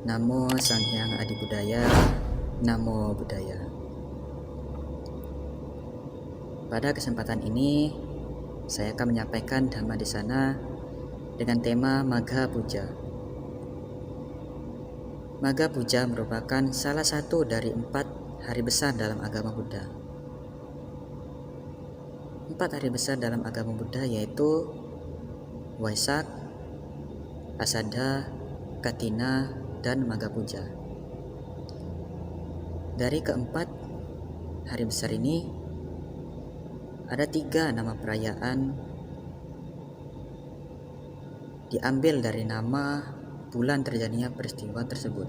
Namo Sang Hyang Adi Budaya, Namo Buddhaya. Pada kesempatan ini, saya akan menyampaikan Dhamma di sana dengan tema Magha Puja. Magha Puja merupakan salah satu dari 4 hari besar dalam agama Buddha. 4 hari besar dalam agama Buddha yaitu Waisak, Asada, Katina, dan Magha Puja. Dari keempat hari besar ini, ada 3 nama perayaan diambil dari nama bulan terjadinya peristiwa tersebut.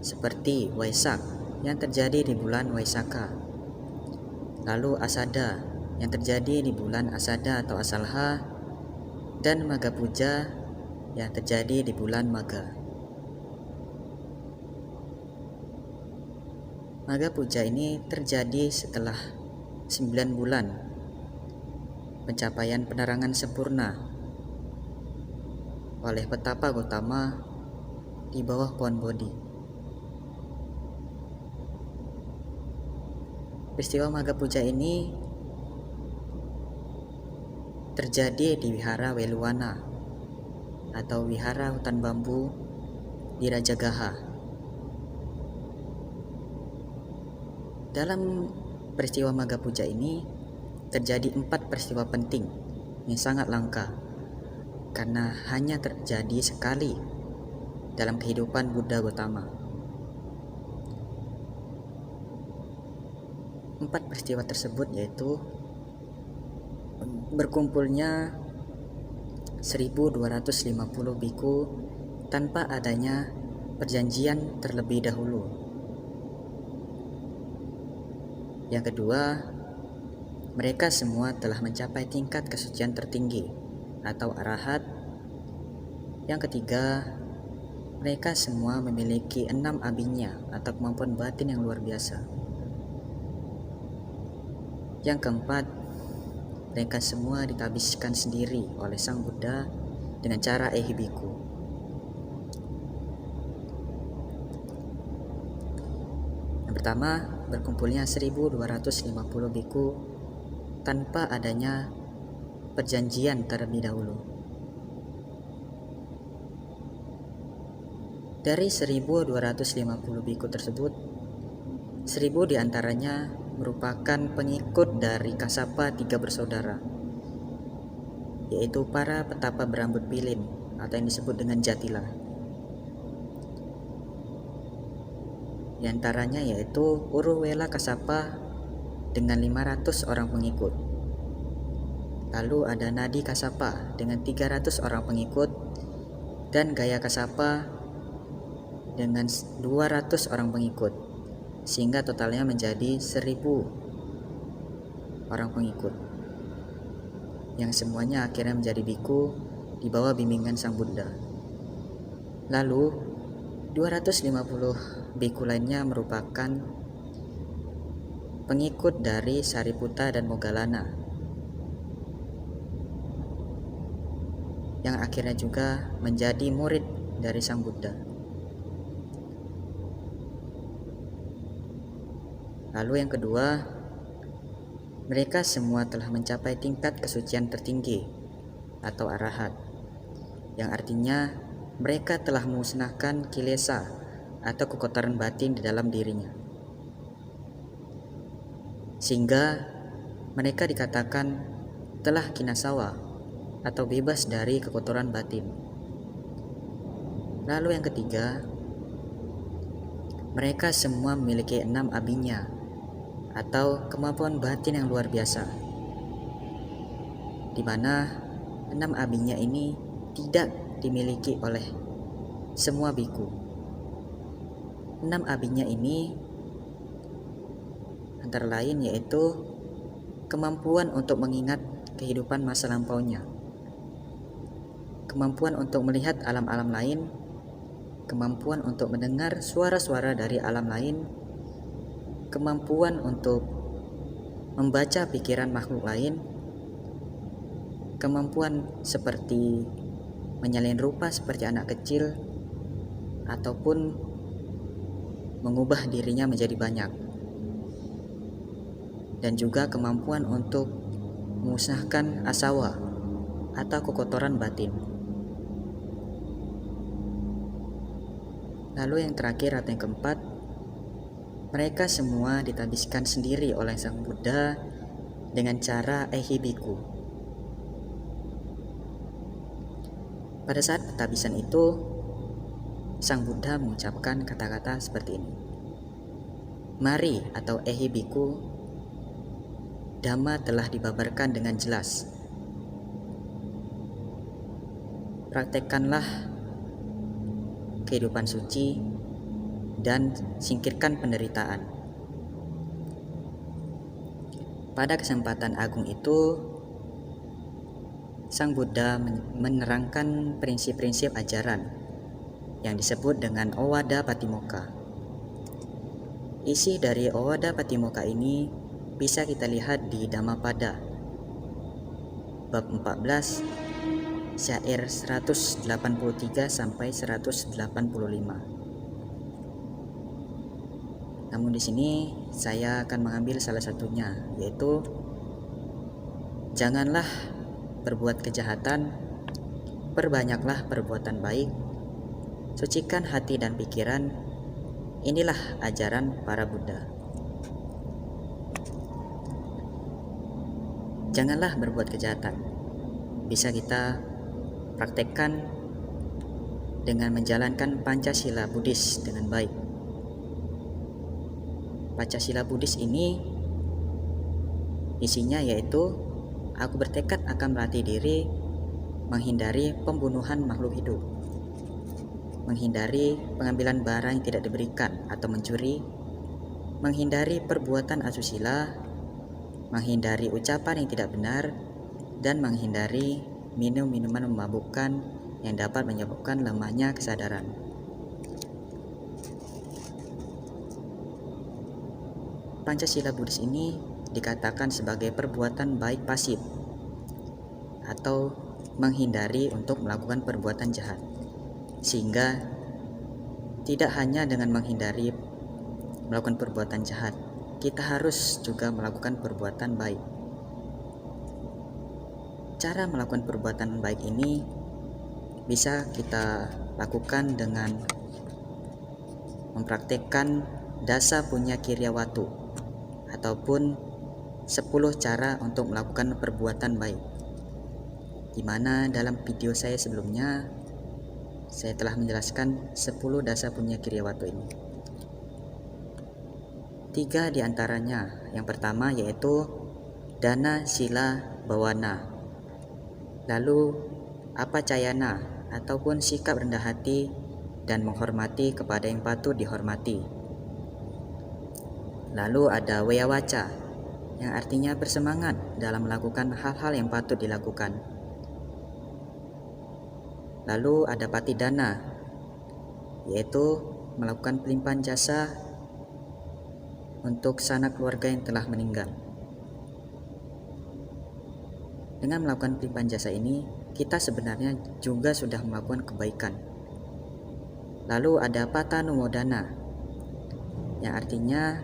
Seperti Waisak yang terjadi di bulan Waisaka, lalu Asada yang terjadi di bulan Asada atau Asalha, dan Magha Puja yang terjadi di bulan Magha. Magha Puja ini terjadi setelah 9 bulan pencapaian penerangan sempurna oleh Petapa Gotama di bawah pohon Bodhi. Peristiwa Magha Puja ini terjadi di Wihara Weluwana atau Wihara Hutan Bambu di Rajagaha. Dalam peristiwa Magha Puja ini terjadi 4 peristiwa penting yang sangat langka karena hanya terjadi sekali dalam kehidupan Buddha Gotama. 4 peristiwa tersebut yaitu berkumpulnya 1250 biku tanpa adanya perjanjian terlebih dahulu. Yang kedua, mereka semua telah mencapai tingkat kesucian tertinggi atau arahat. Yang ketiga, mereka semua memiliki 6 abinya atau kemampuan batin yang luar biasa. Yang keempat, mereka semua ditabiskan sendiri oleh Sang Buddha dengan cara ehibiku. Yang pertama, berkumpulnya 1250 biku tanpa adanya perjanjian terlebih dahulu. Dari 1250 biku tersebut, 1000 diantaranya merupakan pengikut dari Kasapa 3 bersaudara, yaitu para petapa berambut pilin atau yang disebut dengan Jatila. Di antaranya yaitu Uruwela Kasapa dengan 500 orang pengikut. Lalu ada Nadi Kasapa dengan 300 orang pengikut, dan Gaya Kasapa dengan 200 orang pengikut, sehingga totalnya menjadi 1000 orang pengikut, yang semuanya akhirnya menjadi biku di bawah bimbingan Sang Buddha. Lalu 250 biku lainnya merupakan pengikut dari Sariputta dan Moggallana, yang akhirnya juga menjadi murid dari Sang Buddha. Lalu yang kedua, mereka semua telah mencapai tingkat kesucian tertinggi atau arahat, yang artinya mereka telah memusnahkan kilesa atau kekotoran batin di dalam dirinya, sehingga mereka dikatakan telah kinasawa atau bebas dari kekotoran batin. Lalu yang ketiga, mereka semua memiliki 6 abinya atau kemampuan batin yang luar biasa, di mana 6 abinya ini tidak dimiliki oleh semua biku. 6 abinya ini antara lain yaitu kemampuan untuk mengingat kehidupan masa lampaunya, kemampuan untuk melihat alam-alam lain, kemampuan untuk mendengar suara-suara dari alam lain, kemampuan untuk membaca pikiran makhluk lain, kemampuan seperti menyalin rupa seperti anak kecil, ataupun mengubah dirinya menjadi banyak, dan juga kemampuan untuk memusnahkan asawa atau kekotoran batin. Lalu yang terakhir atau yang keempat, mereka semua ditabiskan sendiri oleh Sang Buddha dengan cara ehibiku. Pada saat pentabisan itu, Sang Buddha mengucapkan kata-kata seperti ini. Mari atau ehibiku, Dhamma telah dibabarkan dengan jelas. Praktekkanlah kehidupan suci dan singkirkan penderitaan. Pada kesempatan agung itu, Sang Buddha menerangkan prinsip-prinsip ajaran yang disebut dengan Owada Patimokkha. Isi dari Owada Patimokkha ini bisa kita lihat di Dhammapada bab 14 syair 183 sampai 185. Namun di sini saya akan mengambil salah satunya, yaitu janganlah berbuat kejahatan, perbanyaklah perbuatan baik, sucikan hati dan pikiran. Inilah ajaran para Buddha. Janganlah berbuat kejahatan. Bisa kita praktekkan dengan menjalankan Pancasila Buddhis dengan baik. Pancasila Buddhis ini isinya yaitu aku bertekad akan melatih diri menghindari pembunuhan makhluk hidup, menghindari pengambilan barang yang tidak diberikan atau mencuri, menghindari perbuatan asusila, menghindari ucapan yang tidak benar, dan menghindari minum minuman memabukkan yang dapat menyebabkan lemahnya kesadaran. Pancasila Buddhis ini dikatakan sebagai perbuatan baik pasif atau menghindari untuk melakukan perbuatan jahat, sehingga tidak hanya dengan menghindari melakukan perbuatan jahat, kita harus juga melakukan perbuatan baik. Cara melakukan perbuatan baik ini bisa kita lakukan dengan mempraktekkan dasa punya kiryawatu ataupun 10 cara untuk melakukan perbuatan baik, di mana dalam video saya sebelumnya saya telah menjelaskan 10 dasa punya kiryawatu ini. 3 diantaranya, yang pertama yaitu dana sila bawana, lalu apacayana ataupun sikap rendah hati dan menghormati kepada yang patut dihormati. Lalu ada weyawaca, yang artinya bersemangat dalam melakukan hal-hal yang patut dilakukan. Lalu ada patidana, yaitu melakukan pelimpahan jasa untuk sanak keluarga yang telah meninggal. Dengan melakukan pelimpahan jasa ini, kita sebenarnya juga sudah melakukan kebaikan. Lalu ada patanumodana, yang artinya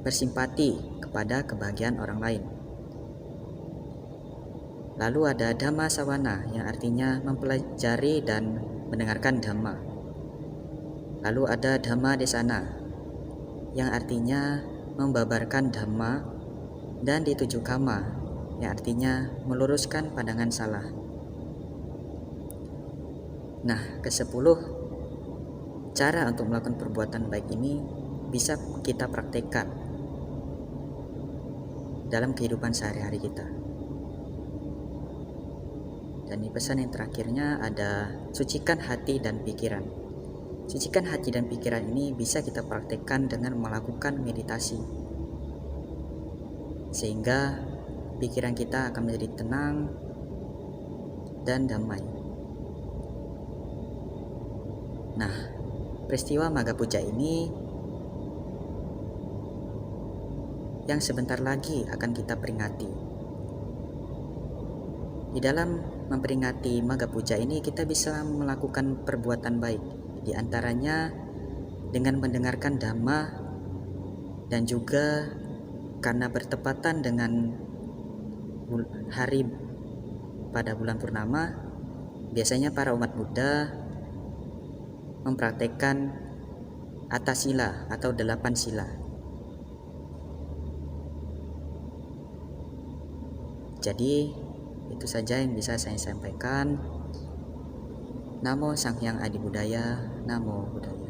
bersimpati kepada kebahagiaan orang lain. Lalu ada dhamma sawana, yang artinya mempelajari dan mendengarkan dhamma. Lalu ada dhamma desana, yang artinya membabarkan dhamma, dan dituju kama, yang artinya meluruskan pandangan salah. Nah, ke-10 cara untuk melakukan perbuatan baik ini bisa kita praktekkan dalam kehidupan sehari-hari kita. Dan di pesan yang terakhirnya ada sucikan hati dan pikiran. Sucikan hati dan pikiran ini bisa kita praktekkan dengan melakukan meditasi, sehingga pikiran kita akan menjadi tenang dan damai. Nah, peristiwa Magha Puja ini yang sebentar lagi akan kita peringati. Di dalam memperingati Magha Puja ini kita bisa melakukan perbuatan baik. Di antaranya dengan mendengarkan Dhamma, dan juga karena bertepatan dengan hari pada bulan purnama, biasanya para umat Buddha mempraktekkan atasila atau 8 sila. Jadi itu saja yang bisa saya sampaikan. Namo Sang Hyang Adi Budaya, Namo Buddhaya.